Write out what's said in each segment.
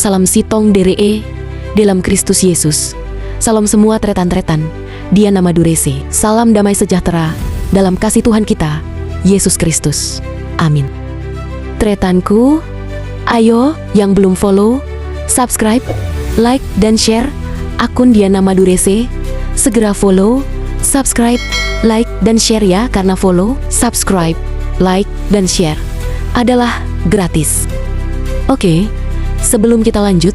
salam sitong deree dalam Kristus Yesus. Salam semua tretan-tretan, dia nama Durese. Salam damai sejahtera dalam kasih Tuhan kita, Yesus Kristus. Amin. Tretanku, ayo yang belum follow, subscribe, like, dan share akun dia nama Durese. Segera follow, subscribe, like, dan share ya, karena follow, subscribe, like, dan share adalah gratis. Oke, sebelum kita lanjut,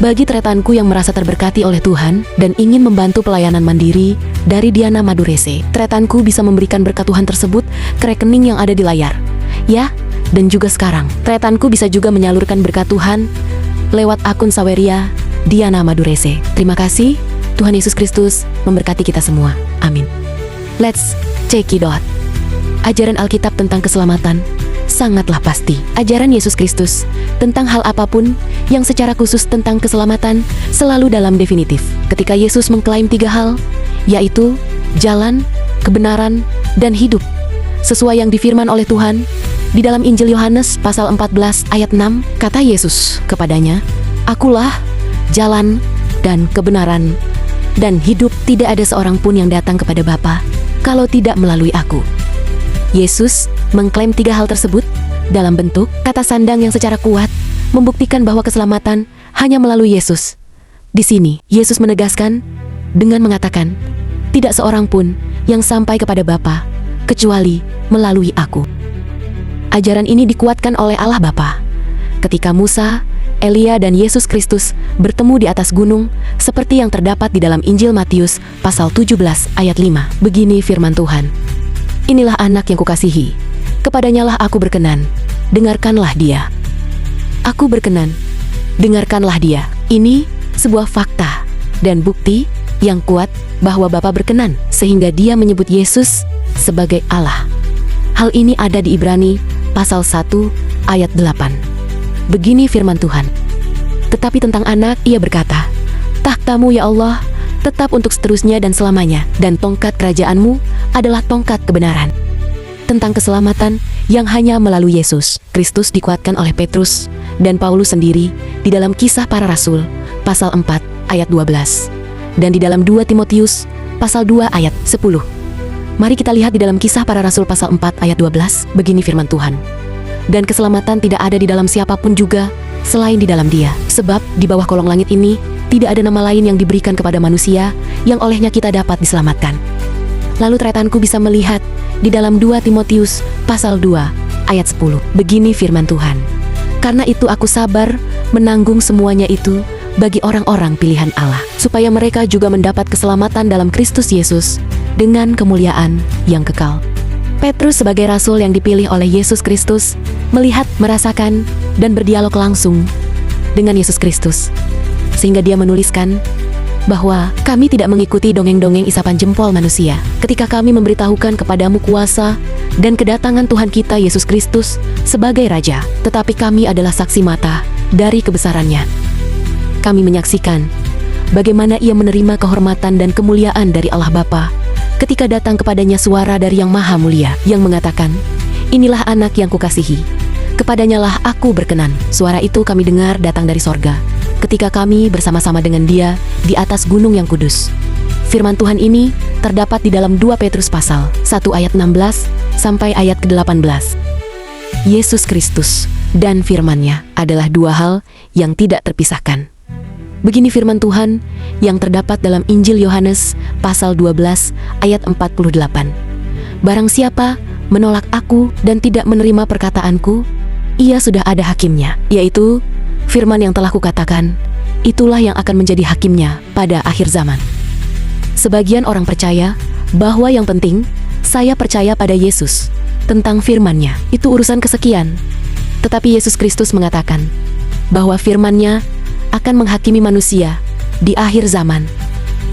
bagi tretanku yang merasa terberkati oleh Tuhan dan ingin membantu pelayanan mandiri dari Diana Madurese, tretanku bisa memberikan berkat Tuhan tersebut ke rekening yang ada di layar. Ya, dan juga sekarang, tretanku bisa juga menyalurkan berkat Tuhan lewat akun Saweria Diana Madurese. Terima kasih, Tuhan Yesus Kristus memberkati kita semua. Amin. Let's check it out. Ajaran Alkitab tentang keselamatan sangatlah pasti. Ajaran Yesus Kristus tentang hal apapun yang secara khusus tentang keselamatan selalu dalam definitif. Ketika Yesus mengklaim 3 hal, yaitu jalan, kebenaran, dan hidup, sesuai yang difirman oleh Tuhan di dalam Injil Yohanes pasal 14 ayat 6, kata Yesus kepadanya, "Akulah jalan dan kebenaran dan hidup, tidak ada seorang pun yang datang kepada Bapa kalau tidak melalui aku." Yesus mengklaim 3 hal tersebut dalam bentuk kata sandang yang secara kuat membuktikan bahwa keselamatan hanya melalui Yesus. Di sini, Yesus menegaskan dengan mengatakan, "Tidak seorang pun yang sampai kepada Bapa kecuali melalui aku." Ajaran ini dikuatkan oleh Allah Bapa ketika Musa, Elia, dan Yesus Kristus bertemu di atas gunung seperti yang terdapat di dalam Injil Matius pasal 17 ayat 5. Begini firman Tuhan, "Inilah anak yang kukasihi, kepadanyalah aku berkenan, dengarkanlah dia." Aku berkenan, dengarkanlah dia. Ini sebuah fakta dan bukti yang kuat bahwa Bapa berkenan, sehingga dia menyebut Yesus sebagai Allah. Hal ini ada di Ibrani pasal 1 ayat 8. Begini firman Tuhan, "Tetapi tentang anak ia berkata, tahtamu ya Allah tetap untuk seterusnya dan selamanya, dan tongkat kerajaanmu adalah tongkat kebenaran." Tentang keselamatan yang hanya melalui Yesus Kristus dikuatkan oleh Petrus dan Paulus sendiri di dalam Kisah Para Rasul pasal 4 ayat 12 dan di dalam 2 Timotius pasal 2 ayat 10. Mari kita lihat di dalam Kisah Para Rasul pasal 4 ayat 12, begini firman Tuhan, "Dan keselamatan tidak ada di dalam siapapun juga selain di dalam Dia, sebab di bawah kolong langit ini tidak ada nama lain yang diberikan kepada manusia yang olehnya kita dapat diselamatkan." Lalu tretanku bisa melihat di dalam 2 Timotius pasal 2 ayat 10. Begini firman Tuhan, "Karena itu aku sabar menanggung semuanya itu bagi orang-orang pilihan Allah, supaya mereka juga mendapat keselamatan dalam Kristus Yesus dengan kemuliaan yang kekal." Petrus sebagai rasul yang dipilih oleh Yesus Kristus melihat, merasakan, dan berdialog langsung dengan Yesus Kristus, sehingga dia menuliskan bahwa kami tidak mengikuti dongeng-dongeng isapan jempol manusia ketika kami memberitahukan kepadamu kuasa dan kedatangan Tuhan kita Yesus Kristus sebagai Raja, tetapi kami adalah saksi mata dari kebesarannya. Kami menyaksikan bagaimana ia menerima kehormatan dan kemuliaan dari Allah Bapa ketika datang kepadanya suara dari Yang Maha Mulia yang mengatakan, "Inilah anak yang kukasihi, kepadanyalah aku berkenan." Suara itu kami dengar datang dari sorga ketika kami bersama-sama dengan Dia di atas gunung yang kudus. Firman Tuhan ini terdapat di dalam 2 Petrus pasal 1 ayat 16 sampai ayat ke-18. Yesus Kristus dan firman-Nya adalah 2 hal yang tidak terpisahkan. Begini firman Tuhan yang terdapat dalam Injil Yohanes pasal 12 ayat 48. "Barang siapa menolak aku dan tidak menerima perkataanku, ia sudah ada hakimnya, yaitu firman yang telah kukatakan, itulah yang akan menjadi hakimnya pada akhir zaman." Sebagian orang percaya bahwa yang penting, saya percaya pada Yesus tentang firman-Nya, itu urusan kesekian. Tetapi Yesus Kristus mengatakan bahwa firman-Nya akan menghakimi manusia di akhir zaman.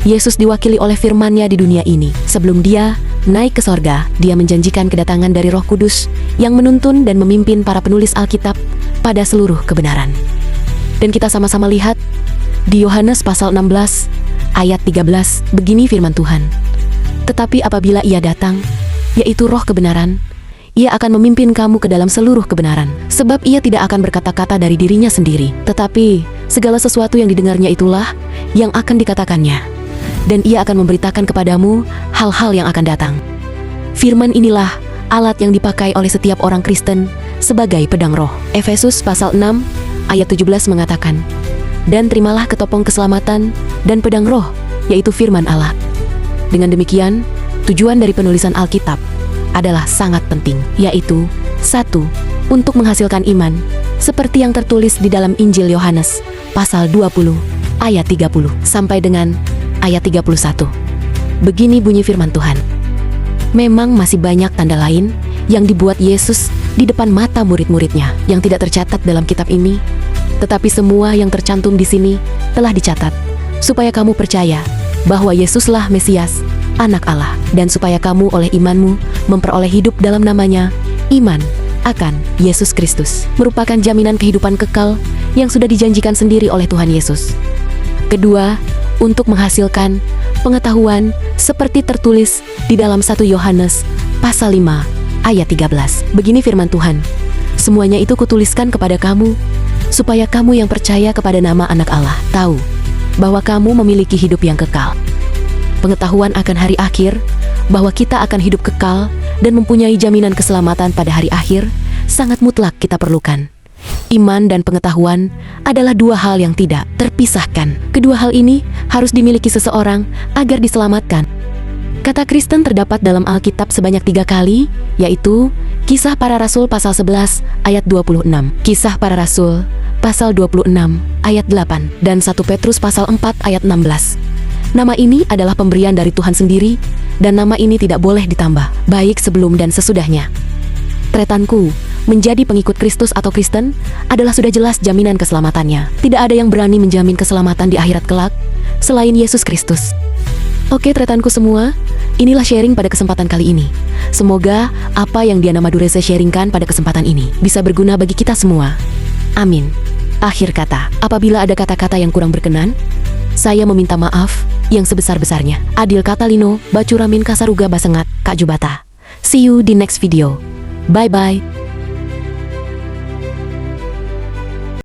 Yesus diwakili oleh firman-Nya di dunia ini. Sebelum Dia naik ke sorga, Dia menjanjikan kedatangan dari Roh Kudus yang menuntun dan memimpin para penulis Alkitab pada seluruh kebenaran. Dan kita sama-sama lihat di Yohanes pasal 16 ayat 13, begini firman Tuhan, "Tetapi apabila Ia datang, yaitu Roh kebenaran, Ia akan memimpin kamu ke dalam seluruh kebenaran, sebab Ia tidak akan berkata-kata dari dirinya sendiri, tetapi segala sesuatu yang didengarnya itulah yang akan dikatakannya. Dan ia akan memberitakan kepadamu hal-hal yang akan datang. Firman inilah alat yang dipakai oleh setiap orang Kristen sebagai pedang roh. Efesus pasal 6 ayat 17 mengatakan, "Dan terimalah ketopong keselamatan dan pedang roh, yaitu firman Allah." Dengan demikian, tujuan dari penulisan Alkitab adalah sangat penting, yaitu 1. Untuk menghasilkan iman, seperti yang tertulis di dalam Injil Yohanes pasal 20 ayat 30 sampai dengan ayat 31. Begini bunyi firman Tuhan. Memang masih banyak tanda lain yang dibuat Yesus di depan mata murid-muridnya yang tidak tercatat dalam kitab ini, tetapi semua yang tercantum di sini telah dicatat, supaya kamu percaya bahwa Yesuslah Mesias, Anak Allah, dan supaya kamu oleh imanmu memperoleh hidup dalam namanya. Iman akan Yesus Kristus merupakan jaminan kehidupan kekal yang sudah dijanjikan sendiri oleh Tuhan Yesus. Kedua, untuk menghasilkan pengetahuan seperti tertulis di dalam 1 Yohanes pasal 5 ayat 13. Begini firman Tuhan, "Semuanya itu kutuliskan kepada kamu, supaya kamu yang percaya kepada nama Anak Allah tahu bahwa kamu memiliki hidup yang kekal." Pengetahuan akan hari akhir, bahwa kita akan hidup kekal dan mempunyai jaminan keselamatan pada hari akhir, sangat mutlak kita perlukan. Iman dan pengetahuan adalah dua hal yang tidak terpisahkan. Kedua hal ini harus dimiliki seseorang agar diselamatkan. Kata Kristen terdapat dalam Alkitab sebanyak 3 kali, yaitu Kisah Para Rasul pasal 11 ayat 26, Kisah Para Rasul pasal 26 ayat 8, dan 1 Petrus pasal 4 ayat 16. Nama ini adalah pemberian dari Tuhan sendiri, dan nama ini tidak boleh ditambah, baik sebelum dan sesudahnya. Tretanku, menjadi pengikut Kristus atau Kristen adalah sudah jelas jaminan keselamatannya. Tidak ada yang berani menjamin keselamatan di akhirat kelak selain Yesus Kristus. Oke tretanku semua, inilah sharing pada kesempatan kali ini. Semoga apa yang Diana Madurese sharingkan pada kesempatan ini bisa berguna bagi kita semua. Amin. Akhir kata, apabila ada kata-kata yang kurang berkenan, saya meminta maaf yang sebesar-besarnya. Adil Katalino, Bacuramin Kasaruga Basengat, Kak Jubata. See you di next video. Bye-bye.